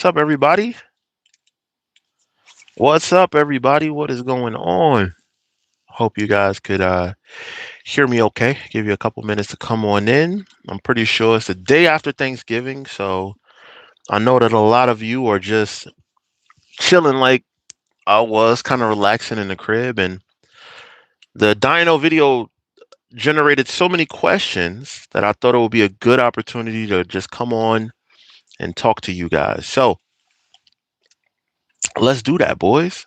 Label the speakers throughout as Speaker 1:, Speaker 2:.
Speaker 1: What's up, everybody? What's up, everybody? What is going on? Hope you guys could hear me okay. Give you a couple minutes to come on in. I'm pretty sure it's the day after Thanksgiving, so I know that a lot of you are just chilling like I was, kind of relaxing in the crib. And the Dyno video generated so many questions that I thought it would be a good opportunity to just come on and talk to you guys. So let's do that, boys.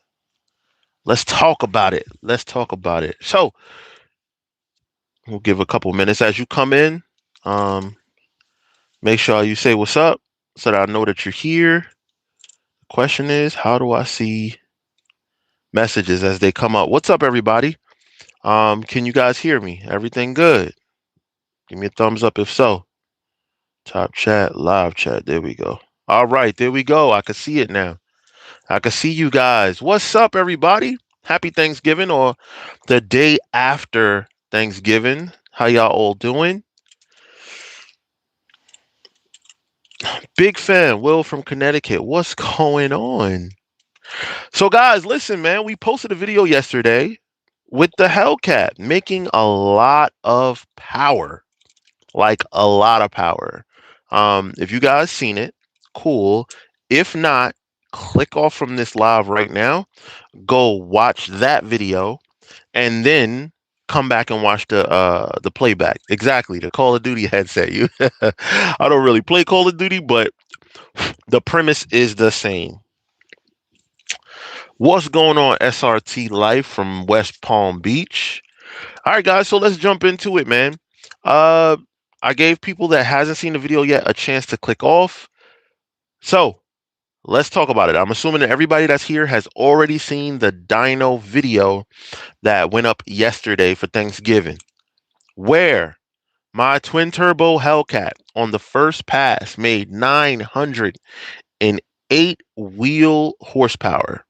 Speaker 1: Let's talk about it. Let's talk about it. So we'll give a couple minutes as you come in. Um, Make sure you say what's up so that I know that you're here. Question is, how do I see messages as they come up? What's up, everybody? Can you guys hear me? Everything good? Give me a thumbs up if so. Top chat, live chat. There we go. All right, there we go. I can see it now. I can see you guys. What's up, everybody? Happy Thanksgiving or the day after Thanksgiving. How y'all all doing? Big fan, Will from Connecticut. What's going on? So, guys, listen, man, we posted a video yesterday with the Hellcat making a lot of power, like a lot of power. If you guys seen it, cool. If not, click off from this live right now, go watch that video, and then come back and watch the playback. Exactly, the Call of Duty headset. You, I don't really play Call of Duty, but the premise is the same. What's going on, SRT Life from West Palm Beach? All right, guys, so let's jump into it, man. Uh, I gave people that hasn't seen the video yet a chance to click off. So let's talk about it. I'm assuming that everybody that's here has already seen the Dyno video that went up yesterday for Thanksgiving, where my twin turbo Hellcat on the first pass made 908 wheel horsepower.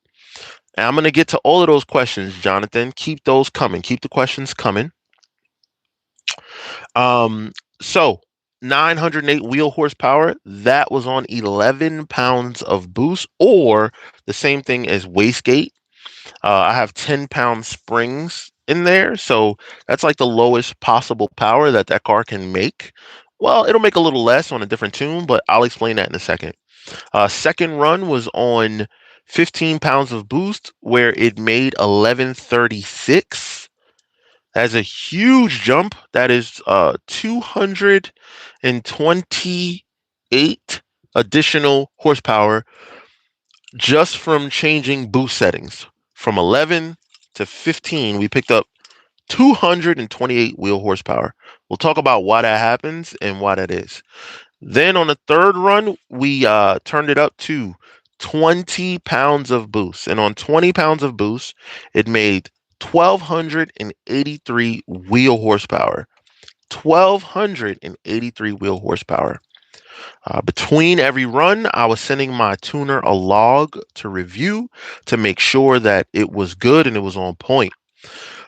Speaker 1: And I'm going to get to all of those questions, Jonathan. Keep those coming. Keep the questions coming. So 908 wheel horsepower, that was on 11 pounds of boost, or the same thing as wastegate. I have 10-pound springs in there, so that's like the lowest possible power that that car can make. Well, it'll make a little less on a different tune, but I'll explain that in a second. Second run was on 15 pounds of boost, where it made 1136. That's a huge jump. That is 228 additional horsepower just from changing boost settings. From 11 to 15, we picked up 228 wheel horsepower. We'll talk about why that happens and why that is. Then on the third run, we turned it up to 20 pounds of boost. And on 20 pounds of boost, it made 1,283 wheel horsepower. 1,283 wheel horsepower. Between every run, I was sending my tuner a log to review to make sure that it was good and it was on point.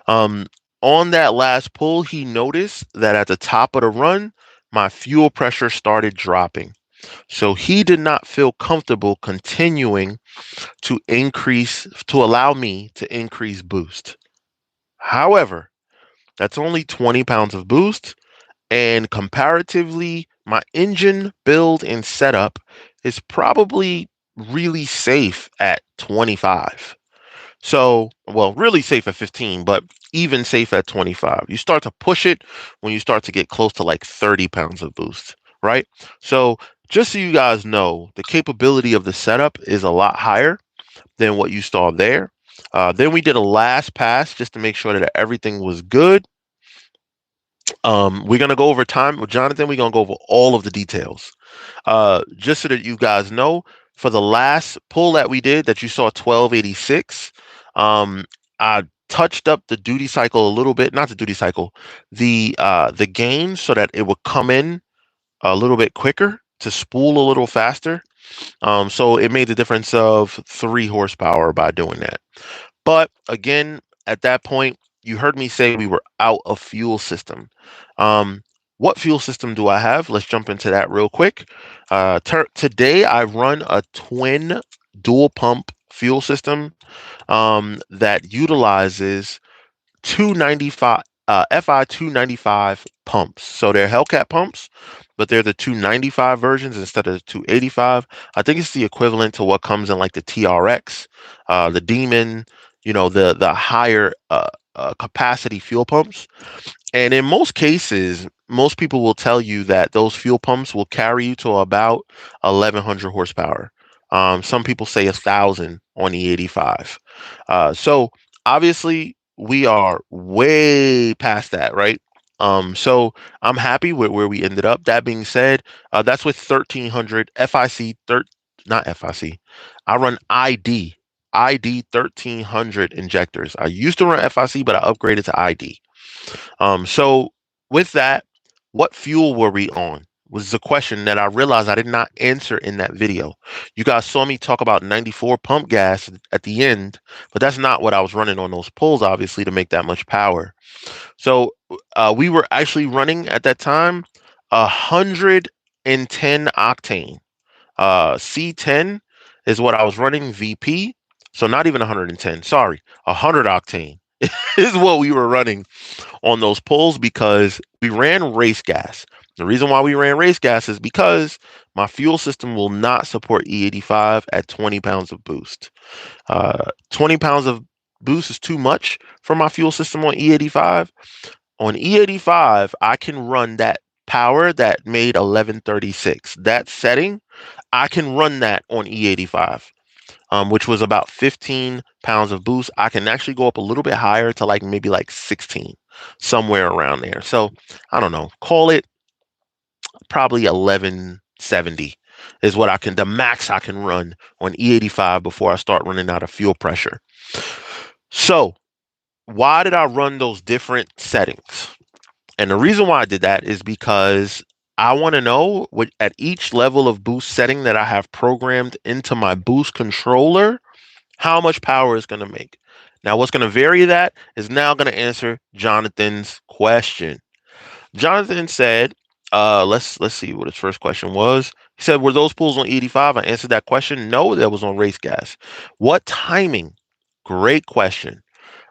Speaker 1: On that last pull, he noticed that at the top of the run, my fuel pressure started dropping. So he did not feel comfortable continuing to allow me to increase boost. However, that's only 20 pounds of boost, and comparatively, my engine build and setup is probably really safe at 25. So, well, really safe at 15, but even safe at 25. You start to push it when you start to get close to like 30 pounds of boost, right? So, just so you guys know, the capability of the setup is a lot higher than what you saw there. Then we did a last pass just to make sure that everything was good. We're gonna go over time with Jonathan. We're gonna go over all of the details. Just so that you guys know, for the last pull that we did that you saw 1286, I touched up the duty cycle a little bit, not the duty cycle, the gain so that it would come in a little bit quicker to spool a little faster. So it made the difference of 3 horsepower by doing that. But again, at that point, you heard me say we were out of fuel system. Um, What fuel system do I have? Let's jump into that real quick. Today I run a twin dual pump fuel system that utilizes 295 FI 295 pumps. So they're Hellcat pumps, but they're the 295 versions instead of the 285. I think it's the equivalent to what comes in like the TRX, the Demon, the higher capacity fuel pumps. And in most cases, most people will tell you that those fuel pumps will carry you to about 1100 horsepower. Some people say 1,000 on E85. So obviously, we are way past that, right? So I'm happy with where we ended up. That being said, that's with 1300 FIC, not FIC. I run ID 1300 injectors. I used to run FIC, but I upgraded to ID. So with that, what fuel were we on? Was the question that I realized I did not answer in that video. You guys saw me talk about 94 pump gas at the end, but that's not what I was running on those pulls, obviously, to make that much power. So we were actually running at that time 110 octane. C10 is what I was running VP. So not even 110, sorry, 100 octane is what we were running on those pulls because we ran race gas. The reason why we ran race gas is because my fuel system will not support E85 at 20 pounds of boost. 20 pounds of boost is too much for my fuel system on E85. On E85, I can run that power that made 1136. That setting, I can run that on E85. Which was about 15 pounds of boost. I can actually go up a little bit higher to like maybe like 16, somewhere around there. So I don't know, call it probably 1170 is what the max I can run on E85 before I start running out of fuel pressure. So why did I run those different settings? And the reason why I did that is because I want to know what at each level of boost setting that I have programmed into my boost controller, how much power is going to make. Now, what's going to vary that is now going to answer Jonathan's question. Jonathan said, let's see what his first question was. He said, were those pulls on 85? I answered that question. No, that was on race gas. What timing? Great question.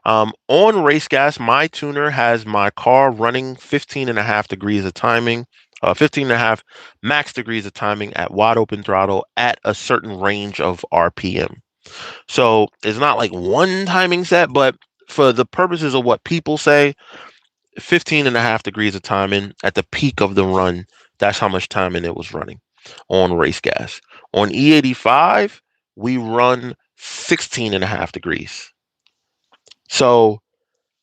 Speaker 1: On race gas, my tuner has my car running 15 and a half degrees of timing, 15 and a half max degrees of timing at wide open throttle at a certain range of RPM. So it's not like one timing set, but for the purposes of what people say, 15 and a half degrees of timing at the peak of the run, that's how much timing it was running on race gas. On E85, we run 16 and a half degrees. So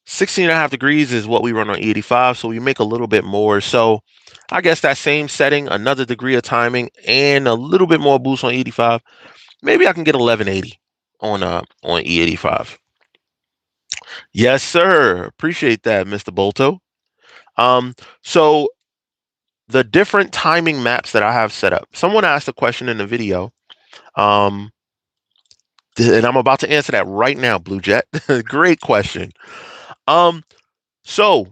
Speaker 1: 16 and a half degrees is what we run on 85. So we make a little bit more. So I guess that same setting, another degree of timing and a little bit more boost on 85. Maybe I can get 1180 on E85. Yes, sir. Appreciate that, Mr. Bolto. So the different timing maps that I have set up. Someone asked a question in the video. And I'm about to answer that right now, Blue Jet. Great question. So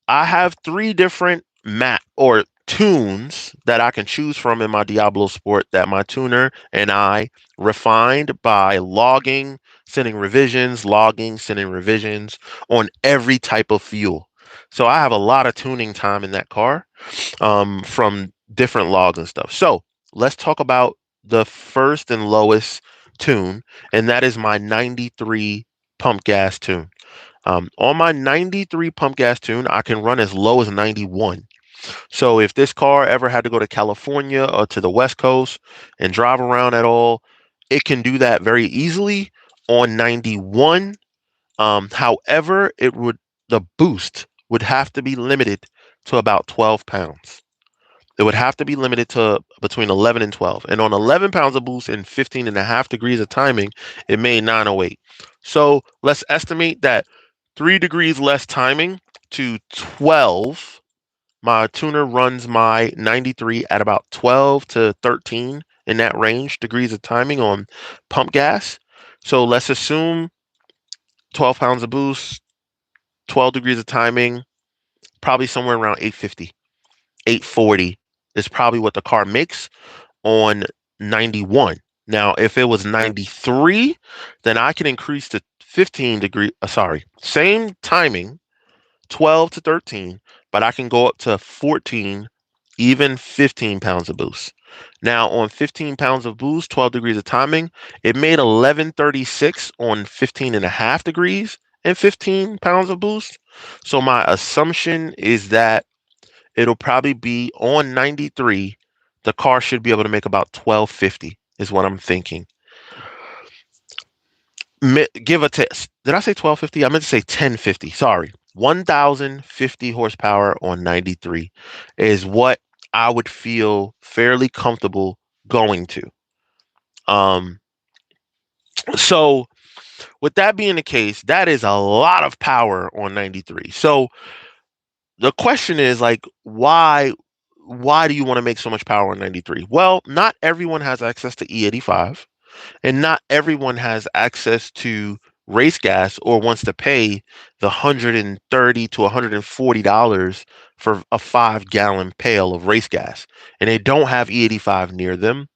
Speaker 1: I have 3 different map or tunes that I can choose from in my Diablo Sport that my tuner and I refined by logging, sending revisions, sending revisions on every type of fuel. So I have a lot of tuning time in that car from different logs and stuff. So let's talk about the first and lowest tune, and that is my 93 pump gas tune. On my 93 pump gas tune, I can run as low as 91. So if this car ever had to go to California or to the West Coast and drive around at all, it can do that very easily on 91. However, the boost would have to be limited to about 12 pounds. It would have to be limited to between 11 and 12. And on 11 pounds of boost and 15 and a half degrees of timing, it made 908. So let's estimate that 3 degrees less timing to 12. My tuner runs my 93 at about 12 to 13 in that range degrees of timing on pump gas. So let's assume 12 pounds of boost, 12 degrees of timing, probably somewhere around 850. 840 is probably what the car makes on 91. Now, if it was 93, then I can increase to 15 degree, same timing, 12 to 13, but I can go up to 14, even 15 pounds of boost. Now, on 15 pounds of boost, 12 degrees of timing, it made 1136 on 15 and a half degrees and 15 pounds of boost. So my assumption is that it'll probably be on 93. The car should be able to make about 1250 is what I'm thinking. Give a test. Did I say 1250? I meant to say 1050. Sorry. 1050 horsepower on 93 is what I would feel fairly comfortable going to. So with that being the case, that is a lot of power on 93. So the question is like, why do you want to make so much power on 93? Well, not everyone has access to E85, and not everyone has access to race gas or wants to pay the $130 to $140 for a 5-gallon pail of race gas, and they don't have E85 near them.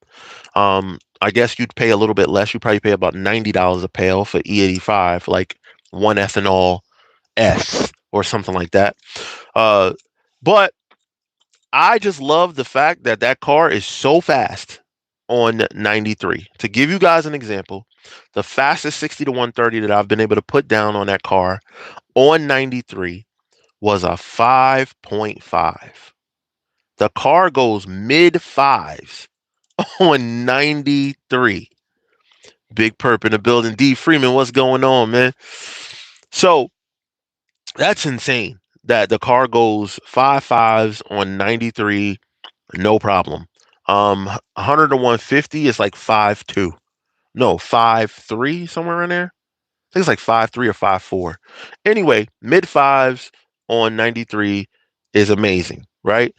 Speaker 1: I guess you'd pay a little bit less. You'd probably pay about $90 a pail for E85, like one ethanol S or something like that. But I just love the fact that that car is so fast on 93. To give you guys an example, the fastest 60 to 130 that I've been able to put down on that car on 93 was a 5.5. The car goes mid fives on 93. Big Perp in the building. D Freeman, what's going on, man? So that's insane that the car goes 5.5s on 93, no problem. 100 to 150 is like 5.2. No, 5.3, somewhere in there. I think it's like 5.3 or 5.4. Anyway, mid fives on 93 is amazing, right?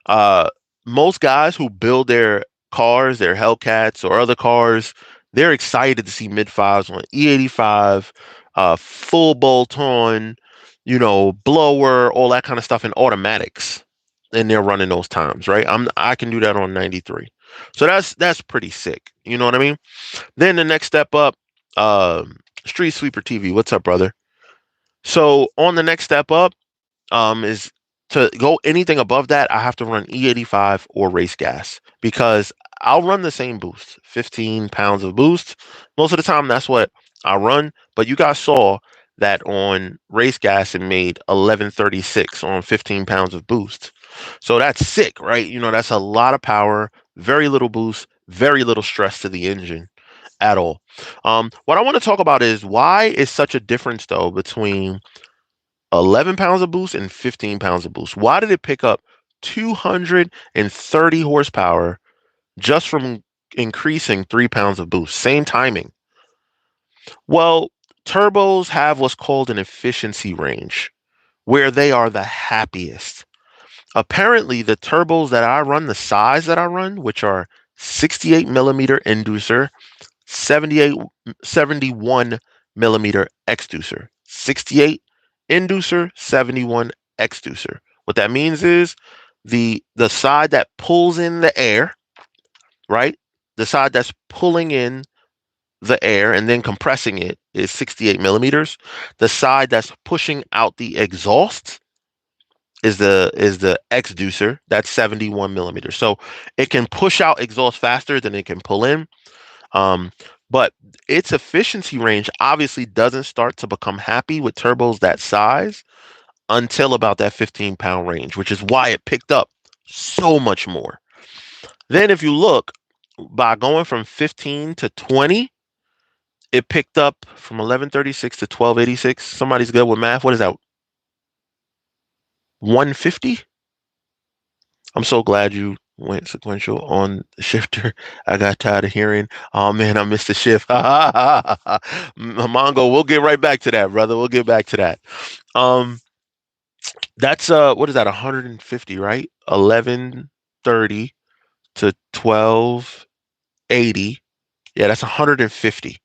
Speaker 1: Uh, Most guys who build their cars, their Hellcats or other cars, they're excited to see mid fives on E85, full bolt on, blower, all that kind of stuff in automatics. And they're running those times, right? I can do that on 93. So that's pretty sick. You know what I mean? Then the next step up, Street Sweeper TV. What's up, brother? So on the next step up, is to go anything above that, I have to run E85 or race gas because I'll run the same boost, 15 pounds of boost. Most of the time, that's what I run. But you guys saw that on race gas, it made 1136 on 15 pounds of boost. So that's sick, right? That's a lot of power, very little boost, very little stress to the engine at all. What I want to talk about is why is such a difference, though, between 11 pounds of boost and 15 pounds of boost. Why did it pick up 230 horsepower just from increasing 3 pounds of boost? Same timing. Well, turbos have what's called an efficiency range where they are the happiest. Apparently, the turbos that I run, the size that I run, which are 68 millimeter inducer, 71 millimeter exducer, 68 inducer, 71 exducer. What that means is the side that pulls in the air, right? The side that's pulling in the air and then compressing it is 68 millimeters. The side that's pushing out the exhaust is the exducer. That's 71 millimeters. So it can push out exhaust faster than it can pull in. But its efficiency range obviously doesn't start to become happy with turbos that size until about that 15-pound range, which is why it picked up so much more. Then if you look, by going from 15 to 20, it picked up from 1136 to 1286. Somebody's good with math. What is that? 150? I'm so glad you went sequential on the shifter. I got tired of hearing, oh man, I missed the shift. Mongo, we'll get right back to that, brother. We'll get back to that. That's what is that? 150, right? 1130 to 1280. Yeah, that's 150.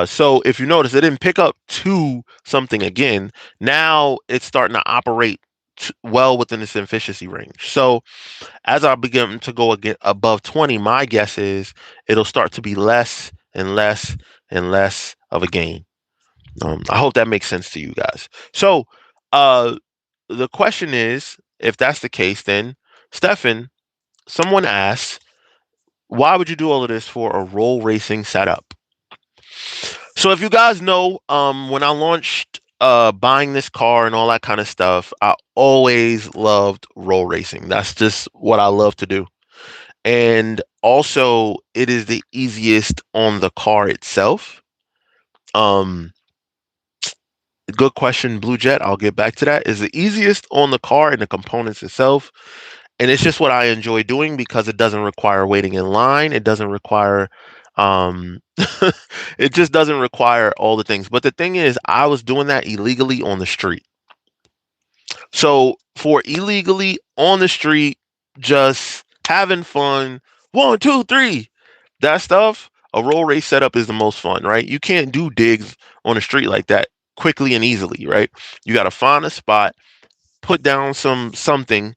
Speaker 1: So if you notice, it didn't pick up to something again. Now it's starting to operate well within its efficiency range. So as I begin to go again above 20, my guess is it'll start to be less and less and less of a gain. I hope that makes sense to you guys. So uh, the question is, if that's the case, then Stefan, someone asks, why would you do all of this for a roll racing setup? So if you guys know, when I launched buying this car and all that kind of stuff, I always loved roll racing. That's just what I love to do. And also it is the easiest on the car itself. Um, Good question, Blue Jet. I'll get back to that. Is the easiest on the car and the components itself. And it's just what I enjoy doing because it doesn't require waiting in line. It doesn't require it just doesn't require all the things. But the thing is, I was doing that illegally on the street. So for illegally on the street, just having fun, one, two, three, that stuff, a roll race setup is the most fun, right? You can't do digs on the street like that quickly and easily, right? You got to find a spot, put down something,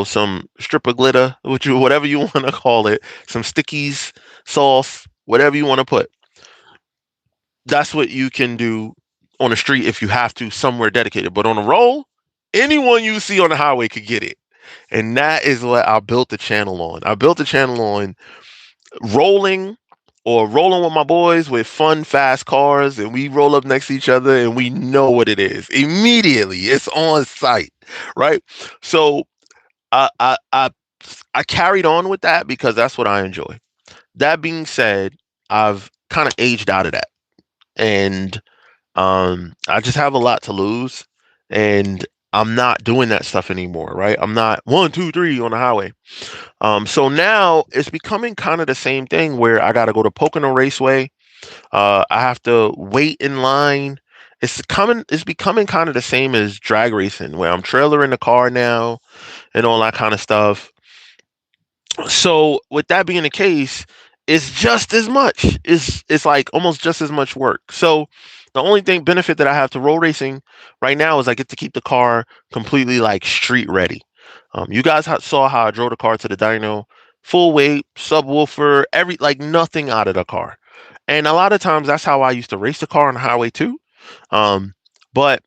Speaker 1: some strip of glitter, whatever you want to call it, some stickies, sauce, whatever you want to put. That's what you can do on the street if you have to somewhere dedicated. But on a roll, anyone you see on the highway could get it. And that is what I built the channel on. I built the channel on rolling or rolling with my boys with fun, fast cars, and we roll up next to each other and we know what it is. Immediately, it's on site, right? So I I I, I carried on with that because that's what I enjoy. That being said, I've kind of aged out of that. And I just have a lot to lose, and I'm not doing that stuff anymore, right? I'm not one, two, three on the highway. So now it's becoming kind of the same thing where I got to go to Pocono Raceway. I have to wait in line. It's becoming kind of the same as drag racing, where I'm trailering the car now and all that kind of stuff. So with that being the case, it's just as much. It's like almost just as much work. So the only thing benefit that I have to roll racing right now is I get to keep the car completely like street ready. You guys saw how I drove the car to the dyno, full weight, subwoofer, every like nothing out of the car. And a lot of times that's how I used to race the car on the highway too. Um, but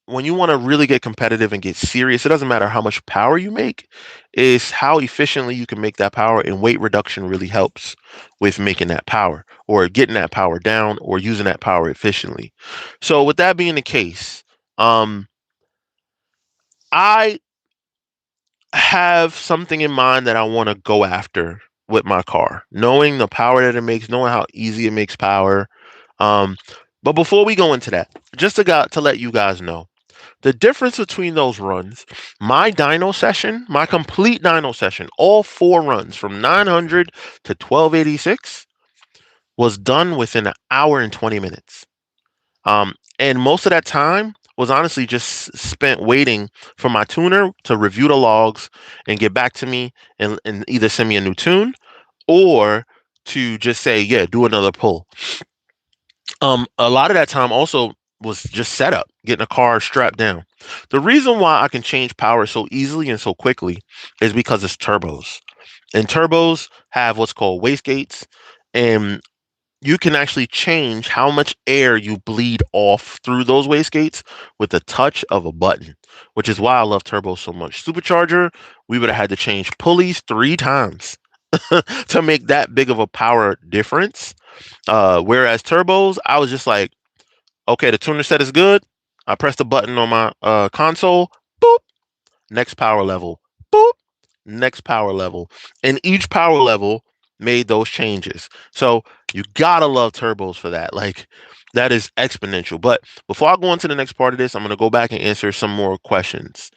Speaker 1: when you want to really get competitive and get serious, it doesn't matter how much power you make, is how efficiently you can make that power. And weight reduction really helps with making that power or getting that power down or using that power efficiently. So with that being the case, I have something in mind that I want to go after with my car, knowing the power that it makes, knowing how easy it makes power. Um, but before we go into that, just to let you guys know, the difference between those runs, my dyno session, my complete dyno session, all 4 runs from 900 to 1286 was done within an hour and 20 minutes. And most of that time was honestly just spent waiting for my tuner to review the logs and get back to me and either send me a new tune or to just say, yeah, do another pull. A lot of that time also was just setup, getting a car strapped down. The reason why I can change power so easily and so quickly is because it's turbos. And turbos have what's called wastegates, and you can actually change how much air you bleed off through those wastegates with the touch of a button, which is why I love turbos so much. Supercharger, we would have had to change pulleys 3 times to make that big of a power difference. Whereas turbos, I was just like, okay, the tuner set is good. I press the button on my console. Boop. Next power level. Boop. Next power level. And each power level made those changes. So you gotta love turbos for that. Like that is exponential. But before I go into the next part of this, I'm gonna go back and answer some more questions.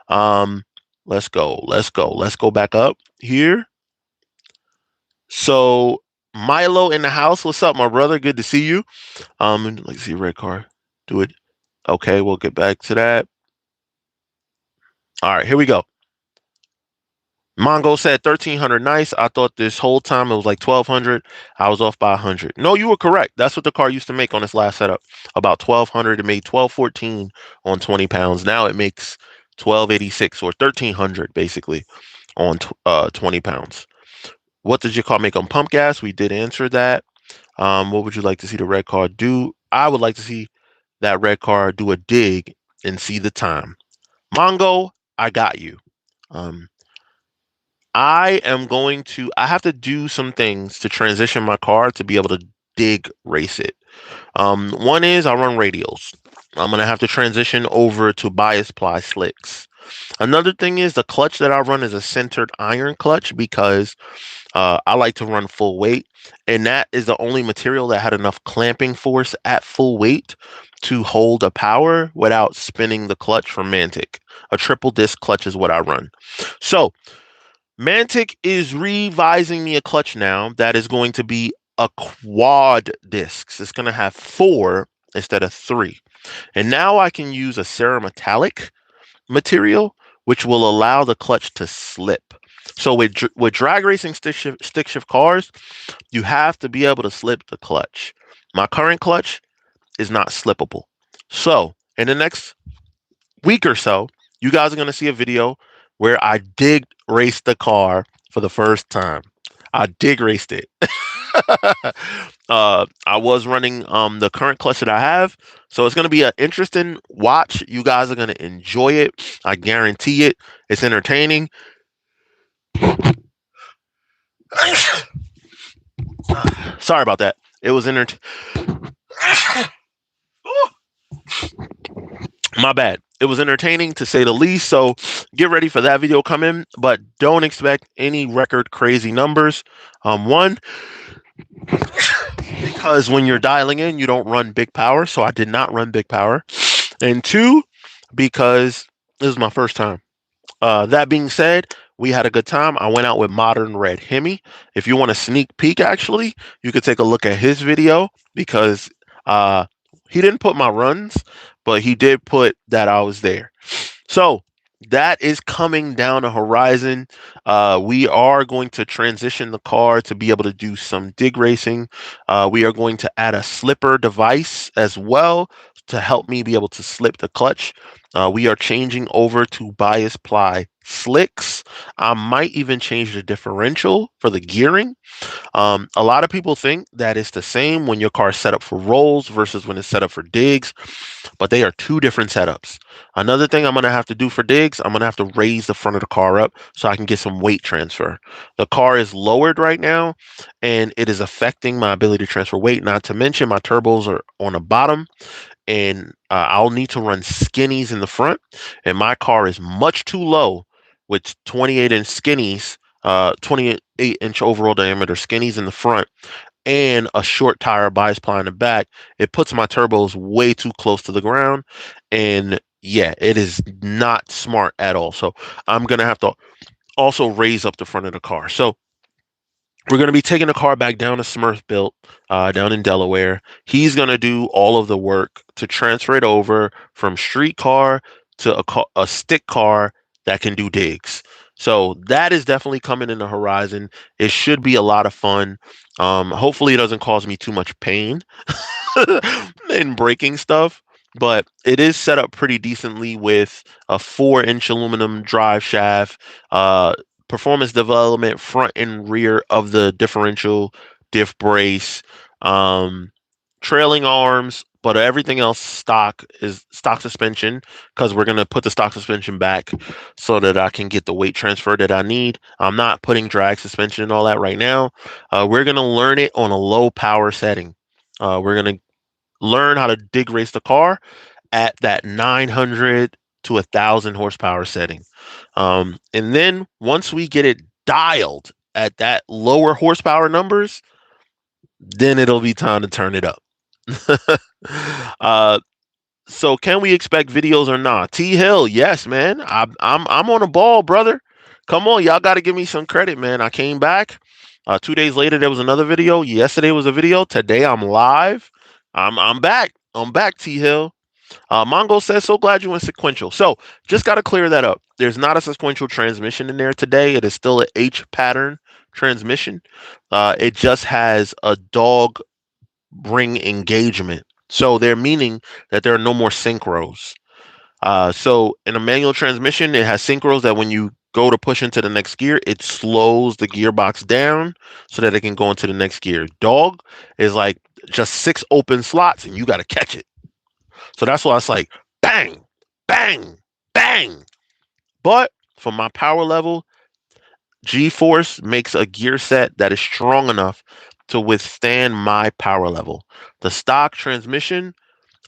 Speaker 1: Let's go. Let's go back up here. So Milo in the house. What's up, my brother? Good to see you. Let's see, red car. Do it. Okay, we'll get back to that. All right, here we go. Mongo said 1300 nice. I thought this whole time it was like 1200. I was off by 100. No, you were correct. That's what the car used to make on its last setup. About 1200. It made 1214 on 20 pounds. Now it makes 1286 or 1300 basically on 20 pounds. What does your car make on pump gas? We did answer that. What would you like to see the red car do? I would like to see that red car do a dig and see the time. Mongo, I got you. Um, I have to do some things to transition my car to be able to dig race it. One is I run radials. I'm going to have to transition over to bias ply slicks. Another thing is the clutch that I run is a centered iron clutch because I like to run full weight, and that is the only material that had enough clamping force at full weight to hold a power without spinning the clutch from Mantic. A triple disc clutch is what I run. So Mantic is revising me a clutch now that is going to be a quad discs. It's going to have 4 instead of 3. And now I can use a cerametallic material, which will allow the clutch to slip. So with drag racing stick shift cars, you have to be able to slip the clutch. My current clutch is not slippable. So in the next week or so, you guys are going to see a video where I dig raced the car for the first time. I dig raced it. I was running the current clutch that I have, so it's going to be an interesting watch. You guys are going to enjoy it. I guarantee it. It's entertaining. Sorry about that. It was my bad. It was entertaining to say the least. So get ready for that video coming, but don't expect any record crazy numbers. One, because when you're dialing in, you don't run big power. So I did not run big power. And 2, because this is my first time. That being said, we had a good time. I went out with Modern Red Hemi. If you want a sneak peek, actually, you could take a look at his video because he didn't put my runs, but he did put that I was there. So that is coming down the horizon. We are going to transition the car to be able to do some dig racing. We are going to add a slipper device as well to help me be able to slip the clutch. We are changing over to bias ply slicks. I might even change the differential for the gearing. A lot of people think that it's the same when your car is set up for rolls versus when it's set up for digs, but they are 2 different setups. Another thing I'm going to have to do for digs, I'm going to have to raise the front of the car up so I can get some weight transfer. The car is lowered right now, and it is affecting my ability to transfer weight. Not to mention my turbos are on the bottom, and I'll need to run skinnies in the front, and my car is much too low with 28-inch skinnies, 28-inch overall diameter skinnies in the front, and a short tire bias ply in the back. It puts my turbos way too close to the ground, and yeah, it is not smart at all. So I'm going to have to also raise up the front of the car. So we're going to be taking the car back down to Smurfbuilt down in Delaware. He's going to do all of the work to transfer it over from street car to a stick car that can do digs. So that is definitely coming in the horizon. It should be a lot of fun. Hopefully it doesn't cause me too much pain in breaking stuff, but it is set up pretty decently with a 4-inch aluminum drive shaft, performance development front and rear of the differential, diff brace, trailing arms, but everything else stock suspension because we're going to put the stock suspension back so that I can get the weight transfer that I need. I'm not putting drag suspension and all that right now. We're going to learn it on a low power setting. We're going to learn how to dig race the car at that 900 to 1,000 horsepower setting. And then once we get it dialed at that lower horsepower numbers, then it'll be time to turn it up. So can we expect videos or not? T Hill, yes, man. I'm on a ball, brother. Come on, y'all got to give me some credit, man. I came back. 2 days later, there was another video. Yesterday was a video. Today I'm live. I'm back. I'm back, T Hill. Mongo says, so glad you went sequential. So just got to clear that up. There's not a sequential transmission in there today. It is still an H pattern transmission. It just has a dog ring engagement. So they're meaning that there are no more synchros. So in a manual transmission, it has synchros that when you go to push into the next gear, it slows the gearbox down so that it can go into the next gear. Dog is like just six open slots and you got to catch it. So that's why it's like bang, bang, bang. But for my power level, G-Force makes a gear set that is strong enough to withstand my power level. The stock transmission,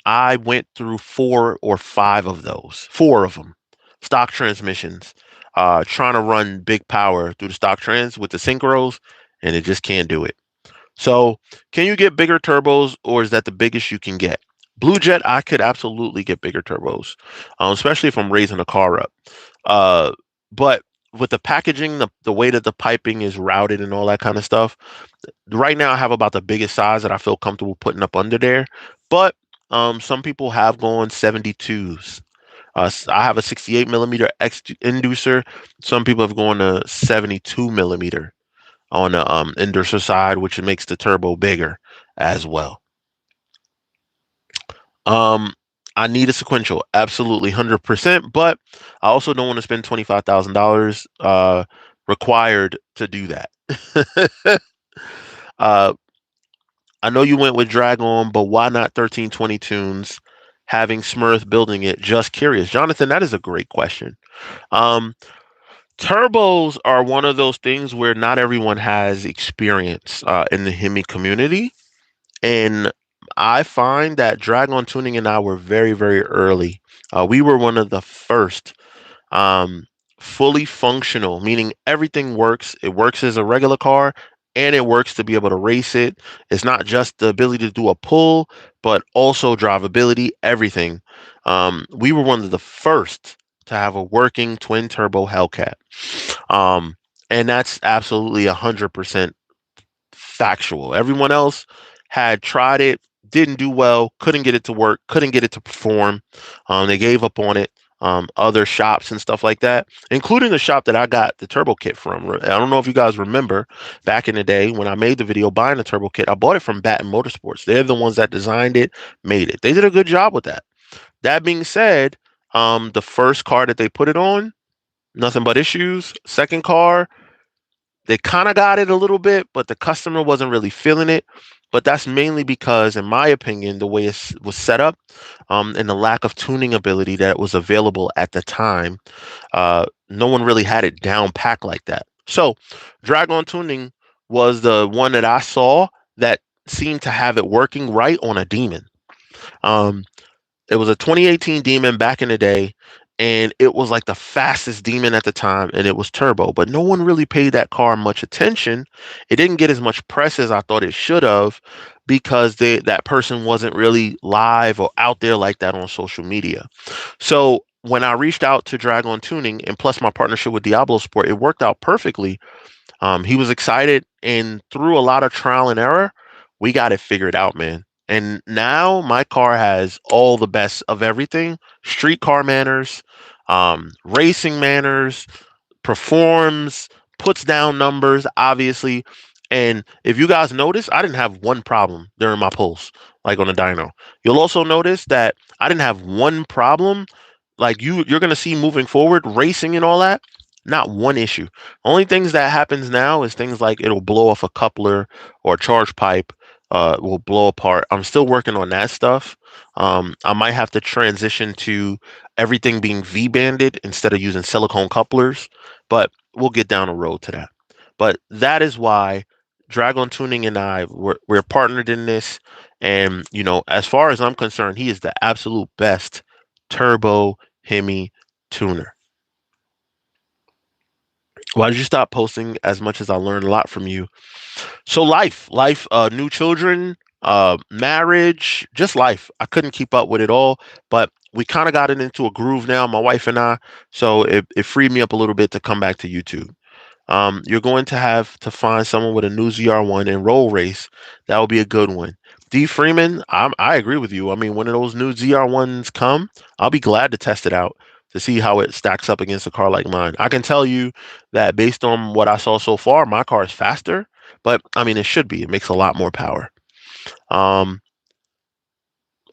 Speaker 1: I went through four or five of those, four of them, stock transmissions, trying to run big power through the stock trans with the synchros, and it just can't do it. So, can you get bigger turbos, or is that the biggest you can get? Blue Jet, I could absolutely get bigger turbos, especially if I'm raising the car up. Uh, but with the packaging, the way that the piping is routed and all that kind of stuff, right now I have about the biggest size that I feel comfortable putting up under there. But some people have gone 72s. I have a 68 millimeter X inducer. Some people have gone to 72 millimeter on the inducer side, which makes the turbo bigger as well. Um, I need a sequential, absolutely 100%, but I also don't want to spend $25,000 required to do that. uh, I know you went with Dragon, but why not 1320 tunes? Having Smurf building it, just curious. Jonathan, that is a great question. Um, Turbos are one of those things where not everyone has experience in the Hemi community. And I find that Dragon Tuning and I were very, very early. We were one of the first um, fully functional, meaning everything works. It works as a regular car and it works to be able to race it. It's not just the ability to do a pull, but also drivability, everything. We were one of the first to have a working twin turbo Hellcat. Um, and that's absolutely 100% factual. Everyone else had tried it, didn't do well, couldn't get it to work, couldn't get it to perform. They gave up on it. Other shops and stuff like that, including the shop that I got the turbo kit from. I don't know if you guys remember back in the day when I made the video buying the turbo kit, I bought it from Baton Motorsports. They're the ones that designed it, made it. They did a good job with that. That being said, the first car that they put it on, nothing but issues. Second car, they kind of got it a little bit, but the customer wasn't really feeling it. But that's mainly because, in my opinion, the way it was set up and the lack of tuning ability that was available at the time, no one really had it down packed like that. So, Dragon Tuning was the one that I saw that seemed to have it working right on a Demon. Um, it was a 2018 Demon back in the day, and it was like the fastest Demon at the time, and it was turbo. But no one really paid that car much attention. It didn't get as much press as I thought it should have because that person wasn't really live or out there like that on social media. So when I reached out to Dragon Tuning, and plus my partnership with Diablo Sport, it worked out perfectly. He was excited, and through a lot of trial and error, we got it figured out, man. And now my car has all the best of everything: street car manners, racing manners, performs, puts down numbers, obviously. And if you guys notice, I didn't have one problem during my pulls, like on the dyno. You'll also notice that I didn't have one problem. Like you're gonna see moving forward, racing and all that. Not one issue. Only things that happens now is things like it'll blow off a coupler or a charge pipe will blow apart. I'm still working on that stuff. I might have to transition to everything being V-banded instead of using silicone couplers, but we'll get down the road to that. But that is why Dragon Tuning and we're partnered in this. And, as far as I'm concerned, he is the absolute best turbo Hemi tuner. Why did you stop posting as much as I learned a lot from you? So life, new children, marriage, just life. I couldn't keep up with it all, but we kind of got it into a groove now, my wife and I. So it freed me up a little bit to come back to YouTube. You're going to have to find someone with a new ZR1 and roll race. That will be a good one. D Freeman, I agree with you. I mean, when those new ZR1s come, I'll be glad to test it out to see how it stacks up against a car like mine. I can tell you that based on what I saw so far, my car is faster, but I mean, it should be. It makes a lot more power. Um,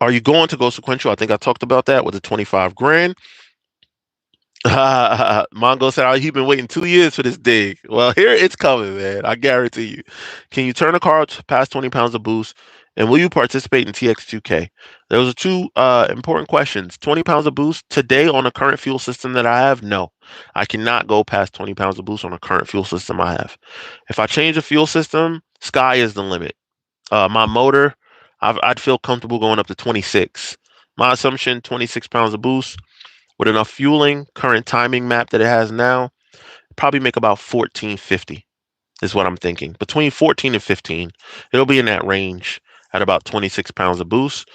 Speaker 1: Are you going to go sequential? I think I talked about that with the 25 grand. Mongo said, "Oh, he's been waiting 2 years for this dig." Well, here it's coming, man. I guarantee you. Can you turn a car past 20 pounds of boost? And will you participate in TX2K? Those are two important questions. 20 pounds of boost today on the current fuel system that I have? No, I cannot go past 20 pounds of boost on the current fuel system I have. If I change the fuel system, sky is the limit. My motor, I'd feel comfortable going up to 26. My assumption, 26 pounds of boost with enough fueling, current timing map that it has now, probably make about 1450 is what I'm thinking. Between 14 and 15. It'll be in that range at about 26 pounds of boost.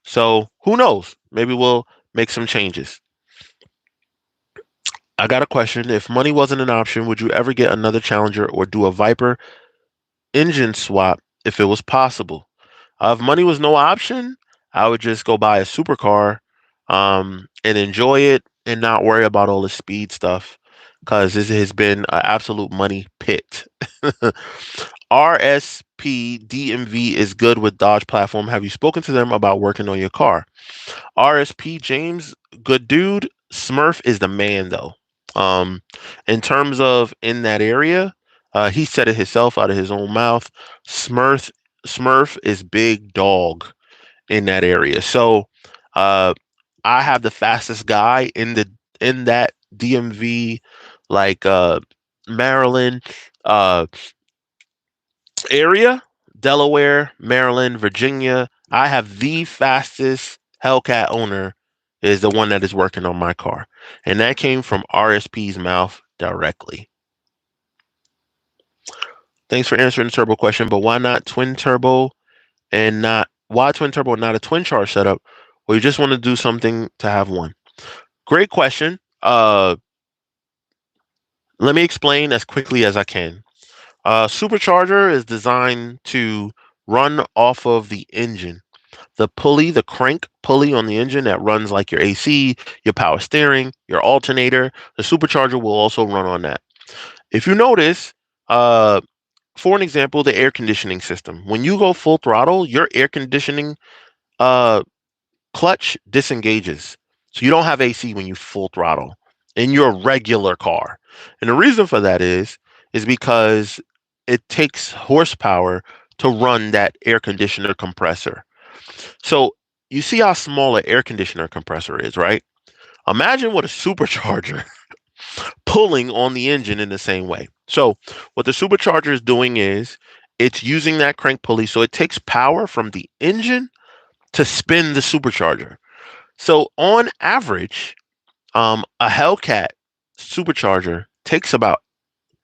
Speaker 1: So who knows? Maybe we'll make some changes. I got a question. If money wasn't an option, would you ever get another Challenger or do a Viper engine swap if it was possible? If money was no option, I would just go buy a supercar and enjoy it and not worry about all the speed stuff because this has been an absolute money pit. RSP DMV is good with Dodge platform. Have you spoken to them about working on your car? RSP James, good dude. Smurf is the man though. Um, in terms of in that area, he said it himself out of his own mouth. Smurf Smurf is big dog in that area. So uh, I have the fastest guy in that DMV, like Maryland uh, area, Delaware, Maryland, Virginia. I have the fastest Hellcat owner is the one that is working on my car, and that came from RSP's mouth directly. Thanks for answering the turbo question, but why not twin turbo and not why twin turbo and not a twin charge setup? Or you just want to do something to have one? Great question. Let me explain as quickly as I can. Supercharger is designed to run off of the engine. The pulley, the crank pulley on the engine that runs like your AC, your power steering, your alternator, the supercharger will also run on that. If you notice, for an example, the air conditioning system. When you go full throttle, your air conditioning uh, clutch disengages. So you don't have AC when you full throttle in your regular car. And the reason for that is because it takes horsepower to run that air conditioner compressor. So you see how small an air conditioner compressor is, right? Imagine what a supercharger pulling on the engine in the same way. So what the supercharger is doing is it's using that crank pulley. So it takes power from the engine to spin the supercharger. So on average, a Hellcat supercharger takes about,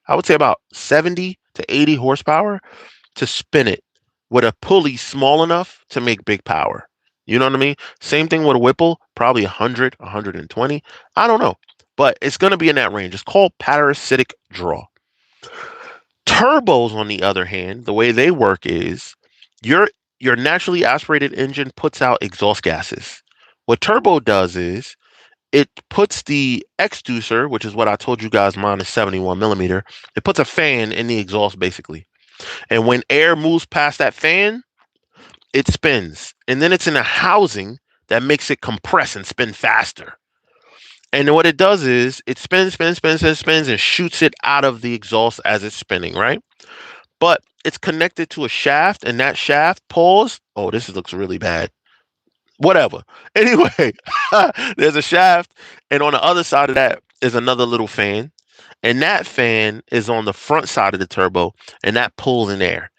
Speaker 1: I would say about 70 to 80 horsepower to spin it with a pulley small enough to make big power. You know what I mean? Same thing with a Whipple, probably 100, 120. I don't know, but it's going to be in that range. It's called parasitic draw. Turbos, on the other hand, the way they work is your your naturally aspirated engine puts out exhaust gases. What turbo does is it puts the exducer, which is what I told you guys, mine is 71 millimeter. It puts a fan in the exhaust basically. And when air moves past that fan, it spins. And then it's in a housing that makes it compress and spin faster. And what it does is it spins, spins, spins, spins, spins, and shoots it out of the exhaust as it's spinning, right? But it's connected to a shaft, and that shaft pulls. Oh, this looks really bad. Whatever. Anyway, there's a shaft, and on the other side of that is another little fan, and that fan is on the front side of the turbo, and that pulls in air.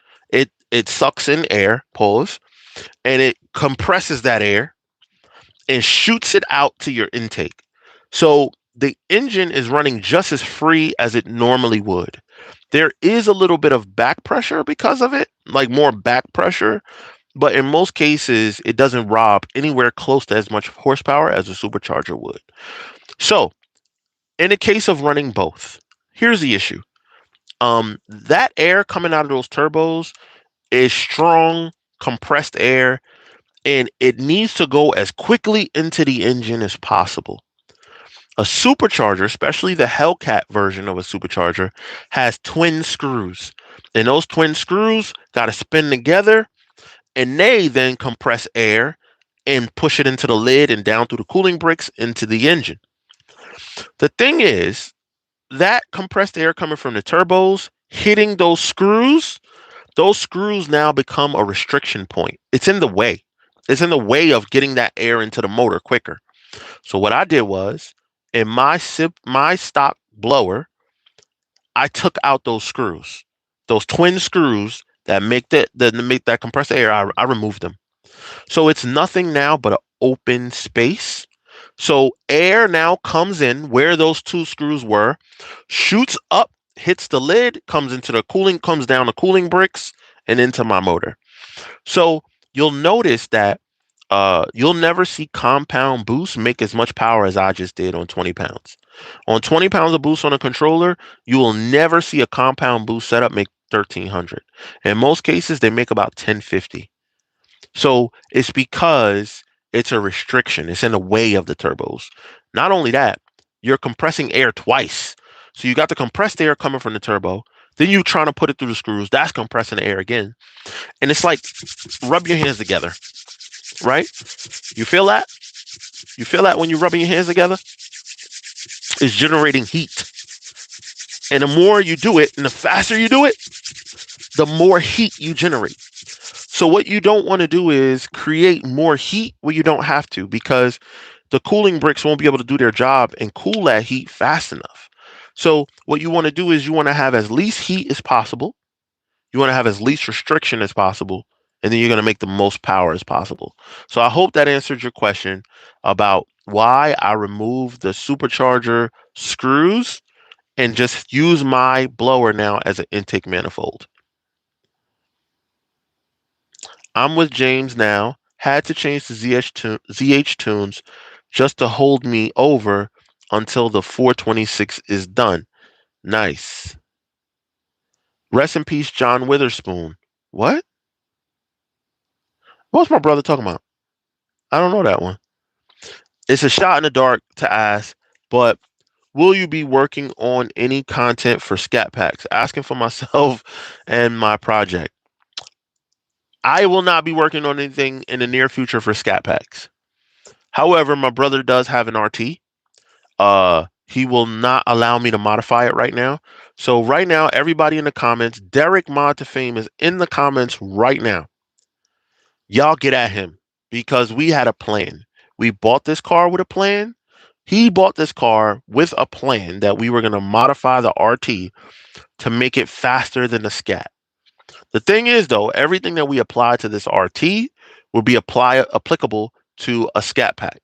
Speaker 1: It sucks in air, pulls, and it compresses that air and shoots it out to your intake. So the engine is running just as free as it normally would. There is a little bit of back pressure because of it, like more back pressure, but in most cases, it doesn't rob anywhere close to as much horsepower as a supercharger would. So, in the case of running both, here's the issue. That air coming out of those turbos is strong, compressed air, and it needs to go as quickly into the engine as possible. A supercharger, especially the Hellcat version of a supercharger, has twin screws. And those twin screws got to spin together and they then compress air and push it into the lid and down through the cooling bricks into the engine. The thing is, that compressed air coming from the turbos hitting those screws now become a restriction point. It's in the way. It's in the way of getting that air into the motor quicker. So what I did was, in my stock blower, I took out those screws, those twin screws that make that compressed air. I removed them. So it's nothing now but an open space. So air now comes in where those two screws were, shoots up, hits the lid, comes into the cooling, comes down the cooling bricks and into my motor. So you'll notice that you'll never see compound boost make as much power as I just did on 20 pounds. On 20 pounds of boost on a controller, you will never see a compound boost setup make 1300. In most cases, they make about 1050. So it's because it's a restriction. It's in the way of the turbos. Not only that, you're compressing air twice. So you got the compressed air coming from the turbo. Then you trying to put it through the screws. That's compressing the air again. And it's like, rub your hands together, right? You feel that? You feel that when you're rubbing your hands together? It's generating heat. And the more you do it and the faster you do it, the more heat you generate. So what you don't want to do is create more heat where you don't have to, because the cooling bricks won't be able to do their job and cool that heat fast enough. So what you want to do is you want to have as least heat as possible. You want to have as least restriction as possible. And then you're going to make the most power as possible. So I hope that answered your question about why I removed the supercharger screws and just use my blower now as an intake manifold. I'm with James now. Had to change the ZH tunes just to hold me over until the 426 is done. Nice. Rest in peace, John Witherspoon. What? What's my brother talking about? I don't know that one. It's a shot in the dark to ask, but will you be working on any content for Scat Packs? Asking for myself and my project. I will not be working on anything in the near future for Scat Packs. However, my brother does have an RT. He will not allow me to modify it right now. So right now, everybody in the comments, Derek Mod to Fame is in the comments right now. Y'all get at him because we had a plan. We bought this car with a plan. He bought this car with a plan that we were going to modify the RT to make it faster than the Scat. The thing is, though, everything that we apply to this RT will be applicable to a Scat Pack.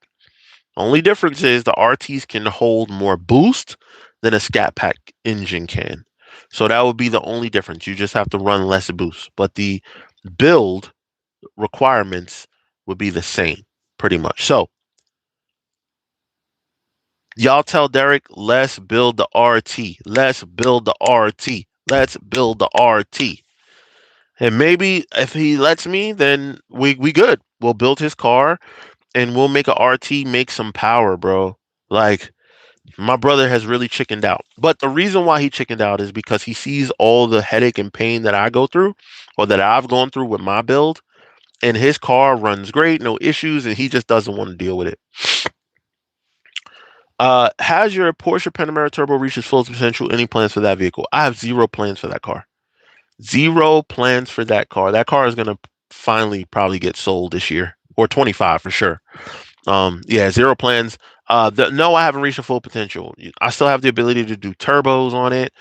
Speaker 1: Only difference is the RTs can hold more boost than a Scat Pack engine can. So that would be the only difference. You just have to run less boost. But the build requirements would be the same, pretty much. So y'all tell Derek, let's build the RT. Let's build the RT. Let's build the RT. And maybe if he lets me, then we good. We'll build his car and we'll make a RT make some power, bro. Like, my brother has really chickened out. But the reason why he chickened out is because he sees all the headache and pain that I go through, or that I've gone through with my build, and his car runs great, no issues, and he just doesn't want to deal with it. Has your Porsche Panamera Turbo reached its full potential? Any plans for that vehicle? I have zero plans for that car. Zero plans for that car. That car is going to finally probably get sold this year, or 25 for sure. Yeah, zero plans. No, I haven't reached the full potential. I still have the ability to do turbos on it,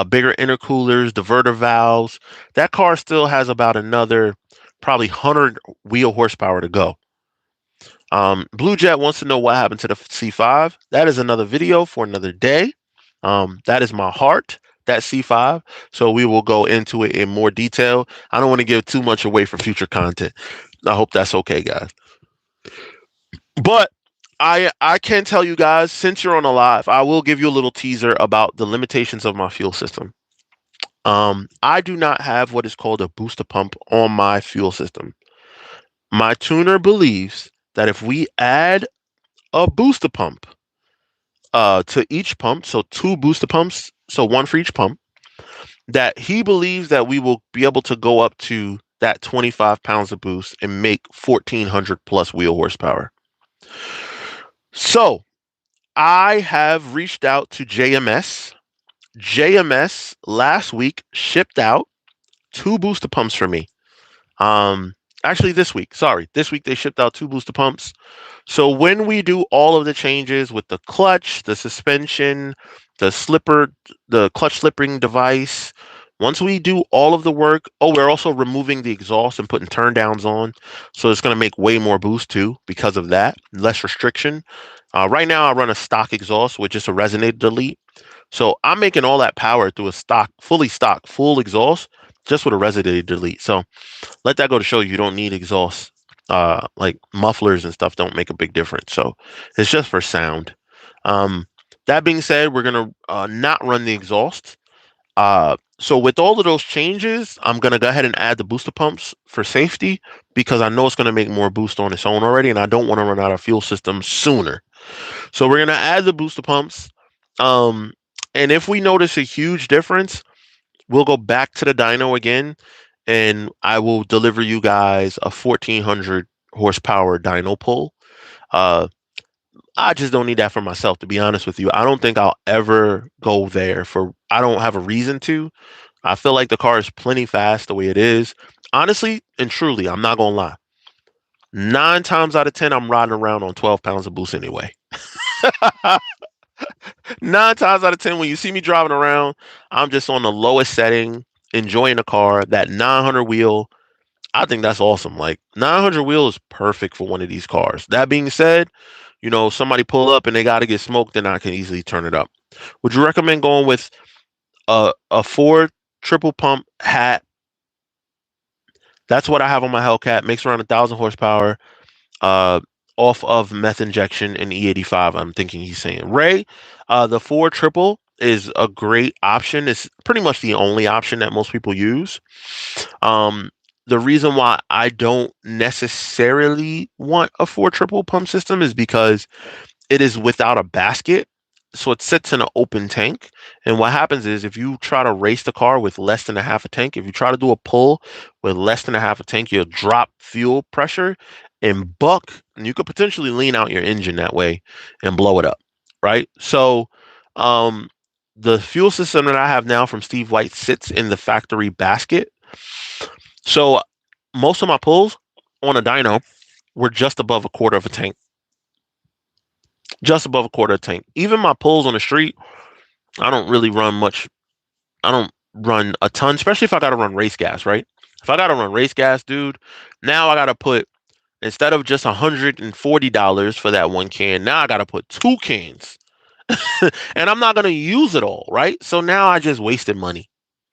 Speaker 1: bigger intercoolers, diverter valves. That car still has about another probably 100 wheel horsepower to go. Blue Jet wants to know what happened to the C5. That is another video for another day. That is my heart, that C5. So we will go into it in more detail. I don't want to give too much away for future content. I hope that's okay, guys. But I can tell you guys, since you're on a live, I will give you a little teaser about the limitations of my fuel system. I do not have what is called a booster pump on my fuel system. My tuner believes that if we add a booster pump to each pump, so 2 booster pumps, so 1 for each pump, that he believes that we will be able to go up to that 25 pounds of boost and make 1400 plus wheel horsepower. So I have reached out to JMS. JMS last week shipped out 2 booster pumps for me. Actually this week, sorry. This week they shipped out 2 booster pumps. So when we do all of the changes with the clutch, the suspension, the clutch slipping device, once we do all of the work, we're also removing the exhaust and putting turn downs on. So it's going to make way more boost too because of that, less restriction. Right now I run a stock exhaust with just a resonator delete. So I'm making all that power through a full exhaust, just with a resonator delete. So let that go to show you don't need exhaust. Like mufflers and stuff don't make a big difference. So it's just for sound. That being said, we're gonna not run the exhaust. So with all of those changes, I'm gonna go ahead and add the booster pumps for safety because I know it's gonna make more boost on its own already, and I don't want to run out of fuel system sooner. So we're gonna add the booster pumps. And if we notice a huge difference, we'll go back to the dyno again, and I will deliver you guys a 1400 horsepower dyno pull. I just don't need that for myself, to be honest with you. I don't think I'll ever go there I don't have a reason to. I feel like the car is plenty fast the way it is. Honestly and truly, I'm not gonna lie. 9 times out of 10, I'm riding around on 12 pounds of boost anyway. 9 times out of 10, when you see me driving around, I'm just on the lowest setting, enjoying the car. That 900 wheel, I think that's awesome. Like 900 wheel is perfect for one of these cars. That being said, somebody pull up and they got to get smoked, then I can easily turn it up. Would you recommend going with a Ford triple pump hat? That's what I have on my Hellcat. Makes around 1,000 horsepower. Off of meth injection and E85. I'm thinking he's saying Ray. The Ford triple is a great option. It's pretty much the only option that most people use. The reason why I don't necessarily want a Ford triple pump system is because it is without a basket. So it sits in an open tank. And what happens is if you try to race the car with less than a half a tank, if you try to do a pull with less than a half a tank, you'll drop fuel pressure and buck, and you could potentially lean out your engine that way and blow it up. Right. So the fuel system that I have now from Steve White sits in the factory basket. So most of my pulls on a dyno were just above a quarter of a tank. Just above a quarter of a tank. Even my pulls on the street, I don't really run much. I don't run a ton, especially if I got to run race gas, right? If I got to run race gas, dude, now I got to put, instead of just $140 for that 1 can, now I got to put 2 cans. And I'm not going to use it all, right? So now I just wasted money,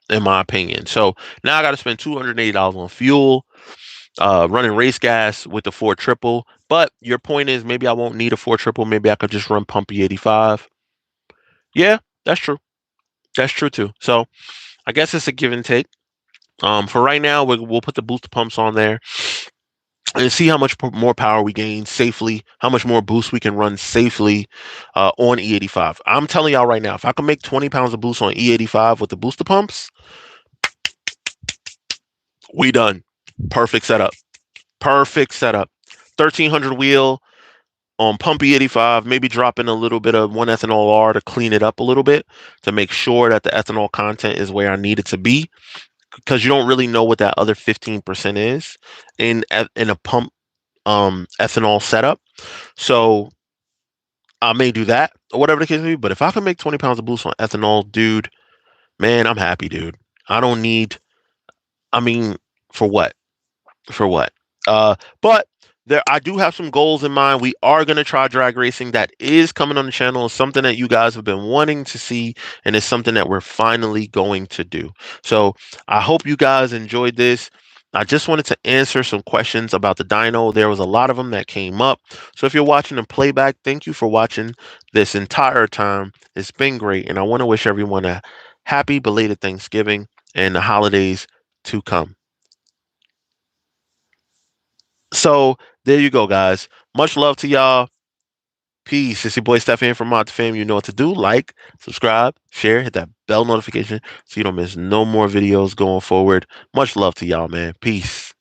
Speaker 1: in my opinion. So now I got to spend $280 on fuel, running race gas with the Ford triple. But your point is maybe I won't need a Ford triple. Maybe I could just run pumpy 85. Yeah, that's true. That's true too. So I guess it's a give and take. For right now, we'll put the booster pumps on there and see how much more power we gain safely, how much more boost we can run safely on E85. I'm telling y'all right now, if I can make 20 pounds of boost on E85 with the booster pumps, we done. Perfect setup. Perfect setup. 1300 wheel on pumpy 85, maybe drop in a little bit of 1-ethanol R to clean it up a little bit to make sure that the ethanol content is where I need it to be, because you don't really know what that other 15% is in a pump ethanol setup. So I may do that or whatever the case may be. But if I can make 20 pounds of boost on ethanol, dude, man, I'm happy, dude. I don't need, I mean, for what? For what? But I do have some goals in mind. We are going to try drag racing. That is coming on the channel. It's something that you guys have been wanting to see, and it's something that we're finally going to do. So I hope you guys enjoyed this. I just wanted to answer some questions about the dyno. There was a lot of them that came up. So if you're watching in playback, thank you for watching this entire time. It's been great, and I want to wish everyone a happy belated Thanksgiving and the holidays to come. So there you go, guys. Much love to y'all. Peace. It's your boy Stefan from Mod Fam. You know what to do. Like, subscribe, share, hit that bell notification so you don't miss no more videos going forward. Much love to y'all, man. Peace.